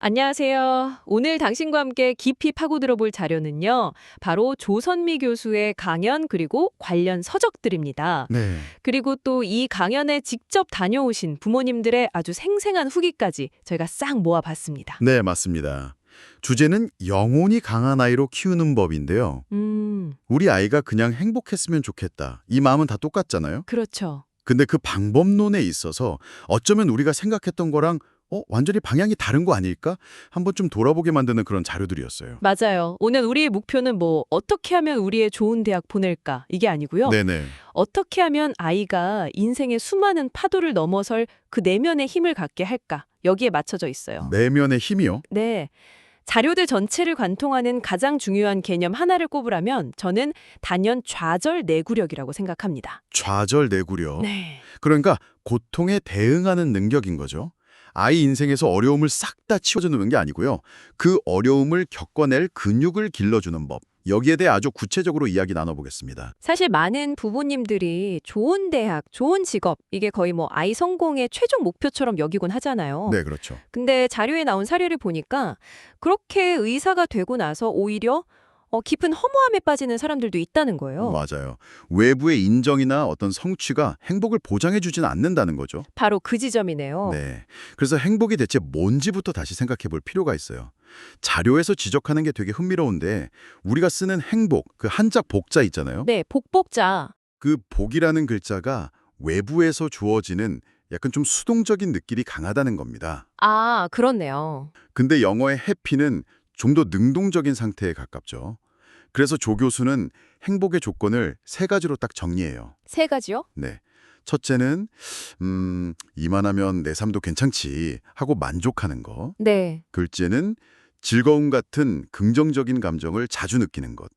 안녕하세요. 오늘 당신과 함께 깊이 파고들어 볼 자료는요. 바로 조선미 교수의 강연 그리고 관련 서적들입니다. 네, 그리고 또 이 강연에 직접 다녀오신 부모님들의 아주 생생한 후기까지 저희가 싹 모아봤습니다. 네, 맞습니다. 주제는 영혼이 강한 아이로 키우는 법인데요. 우리 아이가 그냥 행복했으면 좋겠다. 이 마음은 다 똑같잖아요. 그렇죠. 근데 그 방법론에 있어서 어쩌면 우리가 생각했던 거랑 완전히 방향이 다른 거 아닐까? 한번 좀 돌아보게 만드는 그런 자료들이었어요. 맞아요. 오늘 우리의 목표는 어떻게 하면 우리의 좋은 대학 보낼까? 이게 아니고요. 네네, 어떻게 하면 아이가 인생의 수많은 파도를 넘어설 그 내면의 힘을 갖게 할까? 여기에 맞춰져 있어요. 내면의 힘이요. 네. 자료들 전체를 관통하는 가장 중요한 개념 하나를 꼽으라면 저는 단연 좌절내구력이라고 생각합니다. 좌절내구력. 네. 그러니까 고통에 대응하는 능력인 거죠. 아이 인생에서 어려움을 싹 다 치워주는 게 아니고요. 그 어려움을 겪어낼 근육을 길러주는 법. 여기에 대해 아주 구체적으로 이야기 나눠보겠습니다. 사실 많은 부모님들이 좋은 대학, 좋은 직업, 이게 거의 아이 성공의 최종 목표처럼 여기곤 하잖아요. 네, 그렇죠. 근데 자료에 나온 사례를 보니까 그렇게 의사가 되고 나서 오히려 깊은 허무함에 빠지는 사람들도 있다는 거예요. 맞아요. 외부의 인정이나 어떤 성취가 행복을 보장해주지는 않는다는 거죠. 바로 그 지점이네요. 네. 그래서 행복이 대체 뭔지부터 다시 생각해 볼 필요가 있어요. 자료에서 지적하는 게 되게 흥미로운데 우리가 쓰는 행복, 그 한자 복자 있잖아요. 네, 복복자. 그 복이라는 글자가 외부에서 주어지는 약간 좀 수동적인 느낌이 강하다는 겁니다. 아, 그렇네요. 근데 영어의 해피는 좀 더 능동적인 상태에 가깝죠. 그래서 조 교수는 행복의 조건을 세 가지로 딱 정리해요. 세 가지요? 네. 첫째는 이만하면 내 삶도 괜찮지 하고 만족하는 거. 네. 둘째는 즐거움 같은 긍정적인 감정을 자주 느끼는 것.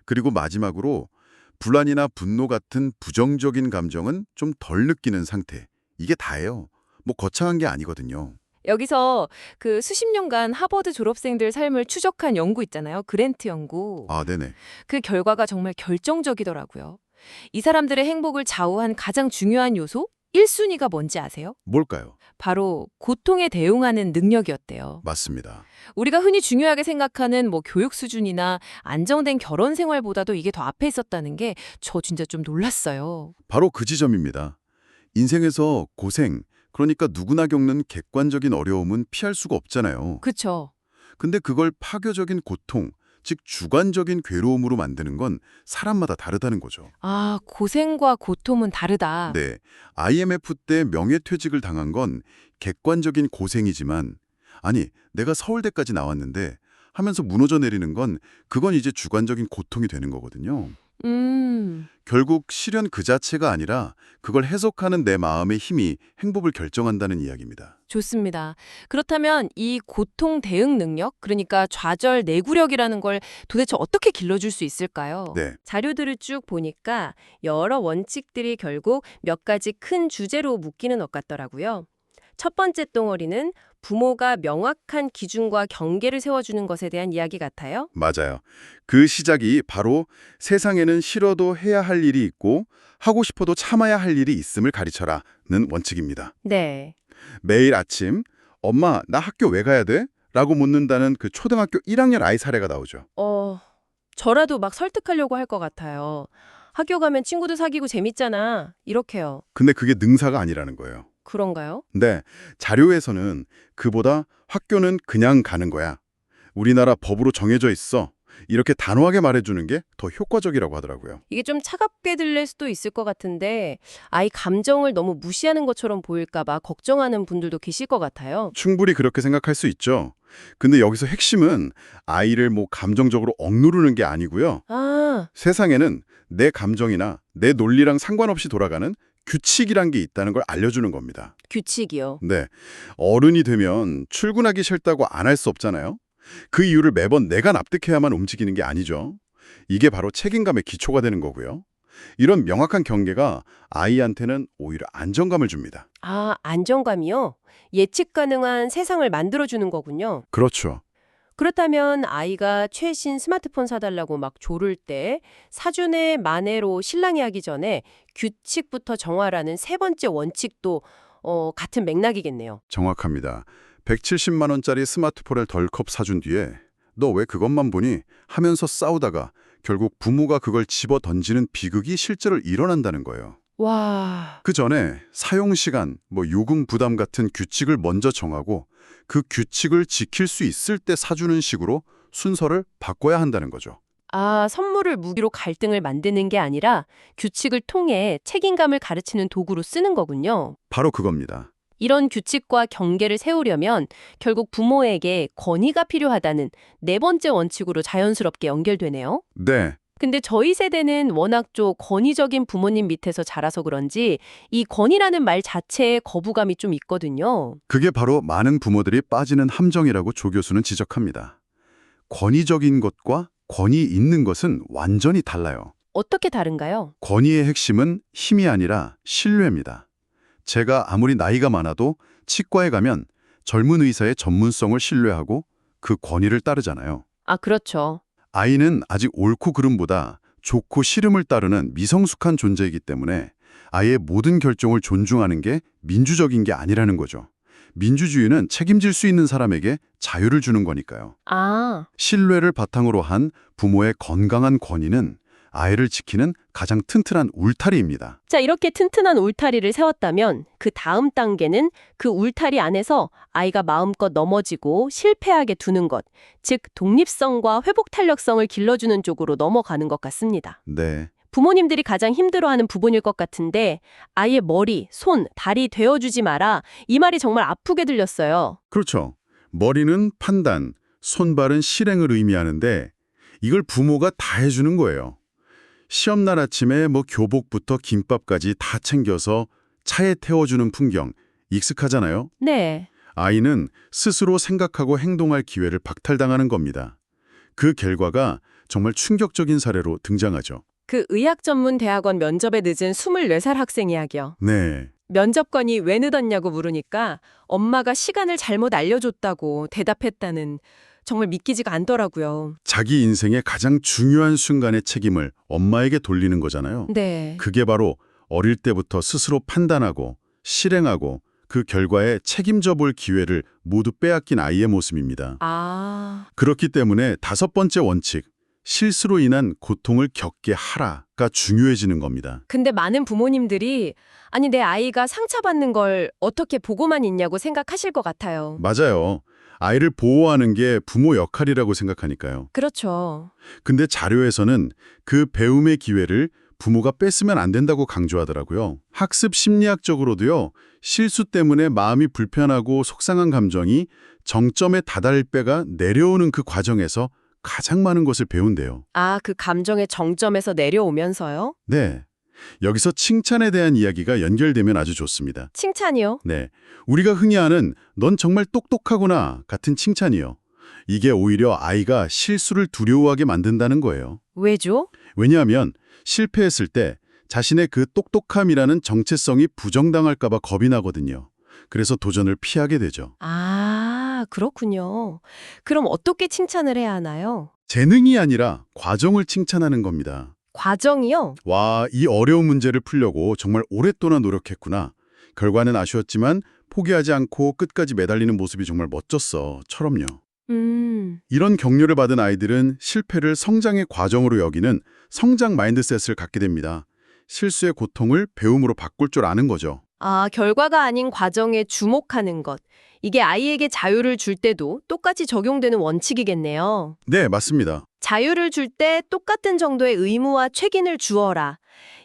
그리고 마지막으로 불안이나 분노 같은 부정적인 감정은 좀 덜 느끼는 상태. 이게 다예요. 뭐 거창한 게 아니거든요. 여기서 그 수십 년간 하버드 졸업생들 삶을 추적한 연구 있잖아요. 그랜트 연구. 아, 네네. 그 결과가 정말 결정적이더라고요. 이 사람들의 행복을 좌우한 가장 중요한 요소? 1순위가 뭔지 아세요? 뭘까요? 바로 고통에 대응하는 능력이었대요. 맞습니다. 우리가 흔히 중요하게 생각하는 교육 수준이나 안정된 결혼 생활보다도 이게 더 앞에 있었다는 게 저 진짜 좀 놀랐어요. 바로 그 지점입니다. 인생에서 고생, 그러니까 누구나 겪는 객관적인 어려움은 피할 수가 없잖아요. 그쵸? 근데 그걸 파괴적인 고통, 즉 주관적인 괴로움으로 만드는 건 사람마다 다르다는 거죠. 아, 고생과 고통은 다르다. 네, IMF 때 명예퇴직을 당한 건 객관적인 고생이지만 아니, 내가 서울대까지 나왔는데 하면서 무너져 내리는 건 그건 이제 주관적인 고통이 되는 거거든요. 결국 시련 그 자체가 아니라 그걸 해석하는 내 마음의 힘이 행복을 결정한다는 이야기입니다. 좋습니다. 그렇다면 이 고통 대응 능력, 그러니까 좌절 내구력이라는 걸 도대체 어떻게 길러줄 수 있을까요? 네, 자료들을 쭉 보니까 여러 원칙들이 결국 몇 가지 큰 주제로 묶이는 것 같더라고요. 첫 번째 덩어리는 부모가 명확한 기준과 경계를 세워주는 것에 대한 이야기 같아요. 맞아요. 그 시작이 바로 세상에는 싫어도 해야 할 일이 있고 하고 싶어도 참아야 할 일이 있음을 가르쳐라는 원칙입니다. 네. 매일 아침 엄마 나 학교 왜 가야 돼? 라고 묻는다는 그 초등학교 1학년 아이 사례가 나오죠. 저라도 막 설득하려고 할 것 같아요. 학교 가면 친구도 사귀고 재밌잖아. 이렇게요. 근데 그게 능사가 아니라는 거예요. 그런가요? 근데 자료에서는 그보다 학교는 그냥 가는 거야. 우리나라 법으로 정해져 있어. 이렇게 단호하게 말해주는 게 더 효과적이라고 하더라고요. 이게 좀 차갑게 들릴 수도 있을 것 같은데 아이 감정을 너무 무시하는 것처럼 보일까 봐 걱정하는 분들도 계실 것 같아요. 충분히 그렇게 생각할 수 있죠. 근데 여기서 핵심은 아이를 감정적으로 억누르는 게 아니고요. 아, 세상에는 내 감정이나 내 논리랑 상관없이 돌아가는 규칙이란 게 있다는 걸 알려주는 겁니다. 규칙이요. 네, 어른이 되면 출근하기 싫다고 안 할 수 없잖아요. 그 이유를 매번 내가 납득해야만 움직이는 게 아니죠. 이게 바로 책임감의 기초가 되는 거고요. 이런 명확한 경계가 아이한테는 오히려 안정감을 줍니다. 아, 안정감이요? 예측 가능한 세상을 만들어주는 거군요. 그렇죠. 그렇다면 아이가 최신 스마트폰 사달라고 막 조를 때 사준의 만회로 신랑이 하기 전에 규칙부터 정하라는 세 번째 원칙도 같은 맥락이겠네요. 정확합니다. 170만 원짜리 스마트폰을 덜컥 사준 뒤에 너 왜 그것만 보니 하면서 싸우다가 결국 부모가 그걸 집어 던지는 비극이 실제로 일어난다는 거예요. 와, 그 전에 사용 시간, 요금 부담 같은 규칙을 먼저 정하고 그 규칙을 지킬 수 있을 때 사주는 식으로 순서를 바꿔야 한다는 거죠. 아, 선물을 무기로 갈등을 만드는 게 아니라 규칙을 통해 책임감을 가르치는 도구로 쓰는 거군요. 바로 그겁니다. 이런 규칙과 경계를 세우려면 결국 부모에게 권위가 필요하다는 네 번째 원칙으로 자연스럽게 연결되네요. 네, 근데 저희 세대는 워낙 좀 권위적인 부모님 밑에서 자라서 그런지 이 권위라는 말 자체에 거부감이 좀 있거든요. 그게 바로 많은 부모들이 빠지는 함정이라고 조 교수는 지적합니다. 권위적인 것과 권위 있는 것은 완전히 달라요. 어떻게 다른가요? 권위의 핵심은 힘이 아니라 신뢰입니다. 제가 아무리 나이가 많아도 치과에 가면 젊은 의사의 전문성을 신뢰하고 그 권위를 따르잖아요. 아, 그렇죠. 아이는 아직 옳고 그름보다 좋고 싫음을 따르는 미성숙한 존재이기 때문에 아이의 모든 결정을 존중하는 게 민주적인 게 아니라는 거죠. 민주주의는 책임질 수 있는 사람에게 자유를 주는 거니까요. 아, 신뢰를 바탕으로 한 부모의 건강한 권위는 아이를 지키는 가장 튼튼한 울타리입니다. 자, 이렇게 튼튼한 울타리를 세웠다면 그 다음 단계는 그 울타리 안에서 아이가 마음껏 넘어지고 실패하게 두는 것, 즉 독립성과 회복 탄력성을 길러주는 쪽으로 넘어가는 것 같습니다. 네, 부모님들이 가장 힘들어하는 부분일 것 같은데 아이의 머리, 손, 다리 되어주지 마라. 이 말이 정말 아프게 들렸어요. 그렇죠. 머리는 판단, 손발은 실행을 의미하는데 이걸 부모가 다 해주는 거예요. 시험날 아침에 교복부터 김밥까지 다 챙겨서 차에 태워주는 풍경 익숙하잖아요. 네. 아이는 스스로 생각하고 행동할 기회를 박탈당하는 겁니다. 그 결과가 정말 충격적인 사례로 등장하죠. 그 의학 전문 대학원 면접에 늦은 24살 학생 이야기요. 네, 면접관이 왜 늦었냐고 물으니까 엄마가 시간을 잘못 알려줬다고 대답했다는 정말 믿기지가 않더라고요. 자기 인생의 가장 중요한 순간의 책임을 엄마에게 돌리는 거잖아요. 네. 그게 바로 어릴 때부터 스스로 판단하고 실행하고 그 결과에 책임져 볼 기회를 모두 빼앗긴 아이의 모습입니다. 아, 그렇기 때문에 다섯 번째 원칙, 실수로 인한 고통을 겪게 하라가 중요해지는 겁니다. 근데 많은 부모님들이 아니 내 아이가 상처받는 걸 어떻게 보고만 있냐고 생각하실 것 같아요. 맞아요. 아이를 보호하는 게 부모 역할이라고 생각하니까요. 그렇죠. 근데 자료에서는 그 배움의 기회를 부모가 뺐으면 안 된다고 강조하더라고요. 학습 심리학적으로도요. 실수 때문에 마음이 불편하고 속상한 감정이 정점에 다다를 때가 내려오는 그 과정에서 가장 많은 것을 배운대요. 아, 그 감정의 정점에서 내려오면서요? 네. 여기서 칭찬에 대한 이야기가 연결되면 아주 좋습니다. 칭찬이요? 네. 우리가 흔히 하는 넌 정말 똑똑하구나 같은 칭찬이요. 이게 오히려 아이가 실수를 두려워하게 만든다는 거예요. 왜죠? 왜냐하면 실패했을 때 자신의 그 똑똑함이라는 정체성이 부정당할까 봐 겁이 나거든요. 그래서 도전을 피하게 되죠. 아, 그렇군요. 그럼 어떻게 칭찬을 해야 하나요? 재능이 아니라 과정을 칭찬하는 겁니다. 과정이요? 와, 이 어려운 문제를 풀려고 정말 오랫동안 노력했구나. 결과는 아쉬웠지만 포기하지 않고 끝까지 매달리는 모습이 정말 멋졌어. 처럼요. 이런 격려를 받은 아이들은 실패를 성장의 과정으로 여기는 성장 마인드셋을 갖게 됩니다. 실수의 고통을 배움으로 바꿀 줄 아는 거죠. 아, 결과가 아닌 과정에 주목하는 것. 이게 아이에게 자유를 줄 때도 똑같이 적용되는 원칙이겠네요. 네, 맞습니다. 자유를 줄 때 똑같은 정도의 의무와 책임을 주어라.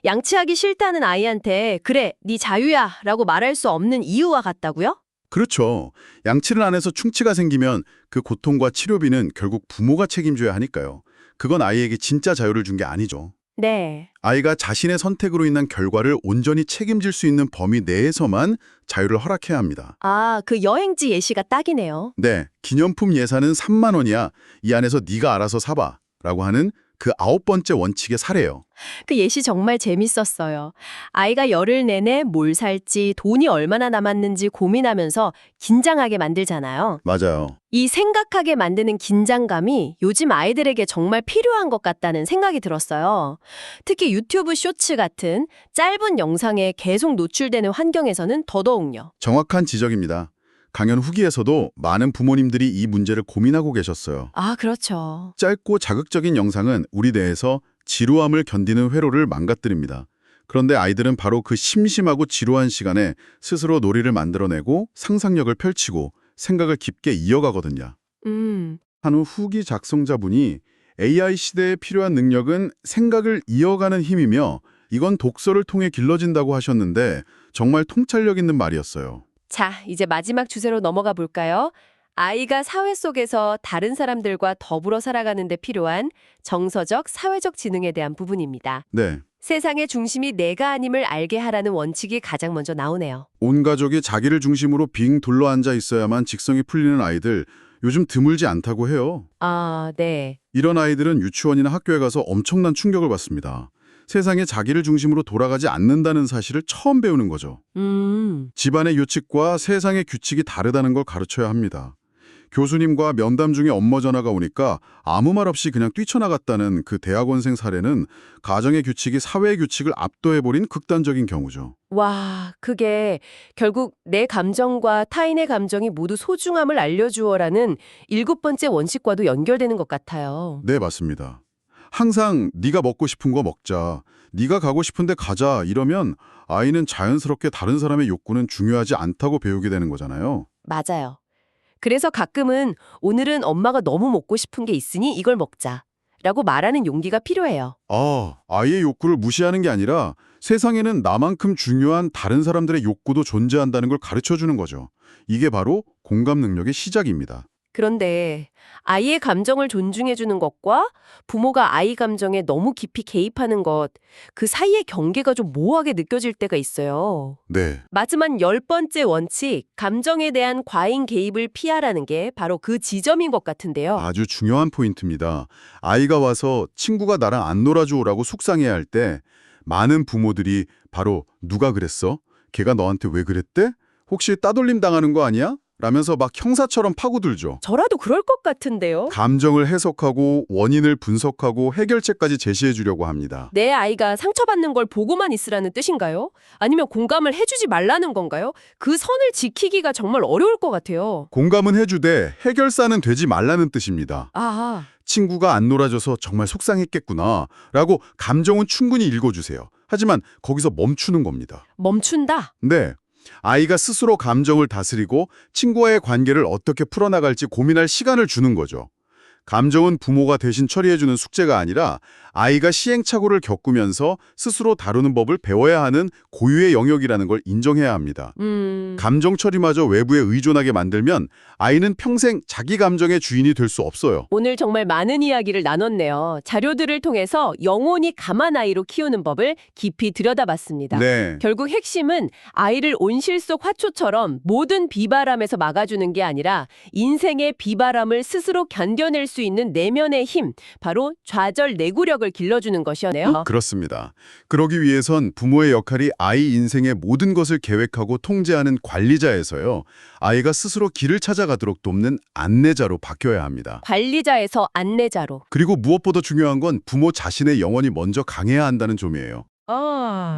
양치하기 싫다는 아이한테 그래, 네 자유야 라고 말할 수 없는 이유와 같다고요? 그렇죠. 양치를 안 해서 충치가 생기면 그 고통과 치료비는 결국 부모가 책임져야 하니까요. 그건 아이에게 진짜 자유를 준 게 아니죠. 네. 아이가 자신의 선택으로 인한 결과를 온전히 책임질 수 있는 범위 내에서만 자유를 허락해야 합니다. 아, 그 여행지 예시가 딱이네요. 네, 기념품 예산은 3만 원이야. 이 안에서 네가 알아서 사봐. 라고 하는 그 9번째 원칙의 사례예요. 그 예시 정말 재밌었어요. 아이가 열흘 내내 뭘 살지, 돈이 얼마나 남았는지 고민하면서 긴장하게 만들잖아요. 맞아요. 이 생각하게 만드는 긴장감이 요즘 아이들에게 정말 필요한 것 같다는 생각이 들었어요. 특히 유튜브 쇼츠 같은 짧은 영상에 계속 노출되는 환경에서는 더더욱요. 정확한 지적입니다. 강연 후기에서도 많은 부모님들이 이 문제를 고민하고 계셨어요. 아, 그렇죠. 짧고 자극적인 영상은 우리 뇌에서 지루함을 견디는 회로를 망가뜨립니다. 그런데 아이들은 바로 그 심심하고 지루한 시간에 스스로 놀이를 만들어내고 상상력을 펼치고 생각을 깊게 이어가거든요. 한 후 후기 작성자분이 AI 시대에 필요한 능력은 생각을 이어가는 힘이며 이건 독서를 통해 길러진다고 하셨는데 정말 통찰력 있는 말이었어요. 자, 이제 마지막 주제로 넘어가 볼까요? 아이가 사회 속에서 다른 사람들과 더불어 살아가는 데 필요한 정서적, 사회적 지능에 대한 부분입니다. 네. 세상의 중심이 내가 아님을 알게 하라는 원칙이 가장 먼저 나오네요. 온 가족이 자기를 중심으로 빙 둘러앉아 있어야만 직성이 풀리는 아이들 요즘 드물지 않다고 해요. 아, 네. 이런 아이들은 유치원이나 학교에 가서 엄청난 충격을 받습니다. 세상에 자기를 중심으로 돌아가지 않는다는 사실을 처음 배우는 거죠. 집안의 규칙과 세상의 규칙이 다르다는 걸 가르쳐야 합니다. 교수님과 면담 중에 업무 전화가 오니까 아무 말 없이 그냥 뛰쳐나갔다는 그 대학원생 사례는 가정의 규칙이 사회의 규칙을 압도해버린 극단적인 경우죠. 와, 그게 결국 내 감정과 타인의 감정이 모두 소중함을 알려주어라는 7번째 원칙과도 연결되는 것 같아요. 네, 맞습니다. 항상 네가 먹고 싶은 거 먹자, 네가 가고 싶은데 가자 이러면 아이는 자연스럽게 다른 사람의 욕구는 중요하지 않다고 배우게 되는 거잖아요. 맞아요. 그래서 가끔은 오늘은 엄마가 너무 먹고 싶은 게 있으니 이걸 먹자 라고 말하는 용기가 필요해요. 아이의 욕구를 무시하는 게 아니라 세상에는 나만큼 중요한 다른 사람들의 욕구도 존재한다는 걸 가르쳐주는 거죠. 이게 바로 공감 능력의 시작입니다. 그런데 아이의 감정을 존중해주는 것과 부모가 아이 감정에 너무 깊이 개입하는 것, 그 사이의 경계가 좀 모호하게 느껴질 때가 있어요. 네, 마지막 10번째 원칙, 감정에 대한 과잉 개입을 피하라는 게 바로 그 지점인 것 같은데요. 아주 중요한 포인트입니다. 아이가 와서 친구가 나랑 안 놀아줘라고 속상해야 할 때 많은 부모들이 바로 누가 그랬어? 걔가 너한테 왜 그랬대? 혹시 따돌림 당하는 거 아니야? 라면서 막 형사처럼 파고들죠. 저라도 그럴 것 같은데요. 감정을 해석하고 원인을 분석하고 해결책까지 제시해 주려고 합니다. 내 아이가 상처받는 걸 보고만 있으라는 뜻인가요? 아니면 공감을 해주지 말라는 건가요? 그 선을 지키기가 정말 어려울 것 같아요. 공감은 해주되 해결사는 되지 말라는 뜻입니다. 아, 친구가 안 놀아줘서 정말 속상했겠구나 라고 감정은 충분히 읽어주세요. 하지만 거기서 멈추는 겁니다. 멈춘다? 네. 아이가 스스로 감정을 다스리고 친구와의 관계를 어떻게 풀어나갈지 고민할 시간을 주는 거죠. 감정은 부모가 대신 처리해주는 숙제가 아니라 아이가 시행착오를 겪으면서 스스로 다루는 법을 배워야 하는 고유의 영역이라는 걸 인정해야 합니다. 감정 처리마저 외부에 의존하게 만들면 아이는 평생 자기 감정의 주인이 될 수 없어요. 오늘 정말 많은 이야기를 나눴네요. 자료들을 통해서 영혼이 감한 아이로 키우는 법을 깊이 들여다봤습니다. 네. 결국 핵심은 아이를 온실 속 화초처럼 모든 비바람에서 막아주는 게 아니라 인생의 비바람을 스스로 견뎌낼 수 있는 내면의 힘, 바로 좌절내구력을 길러주는 것이었네요. 그렇습니다. 그러기 위해선 부모의 역할이 아이 인생의 모든 것을 계획하고 통제하는 관리자에서요. 아이가 스스로 길을 찾아가도록 돕는 안내자로 바뀌어야 합니다. 관리자에서 안내자로. 그리고 무엇보다 중요한 건 부모 자신의 영혼이 먼저 강해야 한다는 점이에요.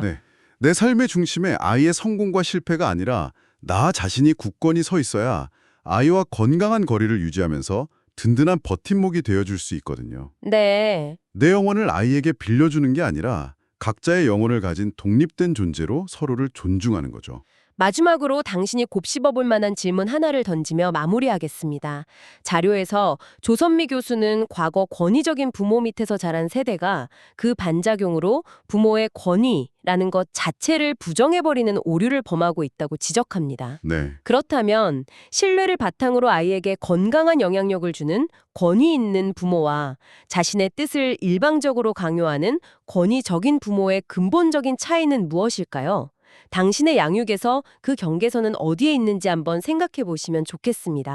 네. 내 삶의 중심에 아이의 성공과 실패가 아니라 나 자신이 굳건히 서 있어야 아이와 건강한 거리를 유지하면서 든든한 버팀목이 되어줄 수 있거든요. 네. 내 영혼을 아이에게 빌려주는 게 아니라 각자의 영혼을 가진 독립된 존재로 서로를 존중하는 거죠. 마지막으로 당신이 곱씹어볼 만한 질문 하나를 던지며 마무리하겠습니다. 자료에서 조선미 교수는 과거 권위적인 부모 밑에서 자란 세대가 그 반작용으로 부모의 권위라는 것 자체를 부정해버리는 오류를 범하고 있다고 지적합니다. 네. 그렇다면 신뢰를 바탕으로 아이에게 건강한 영향력을 주는 권위 있는 부모와 자신의 뜻을 일방적으로 강요하는 권위적인 부모의 근본적인 차이는 무엇일까요? 당신의 양육에서 그 경계선은 어디에 있는지 한번 생각해 보시면 좋겠습니다.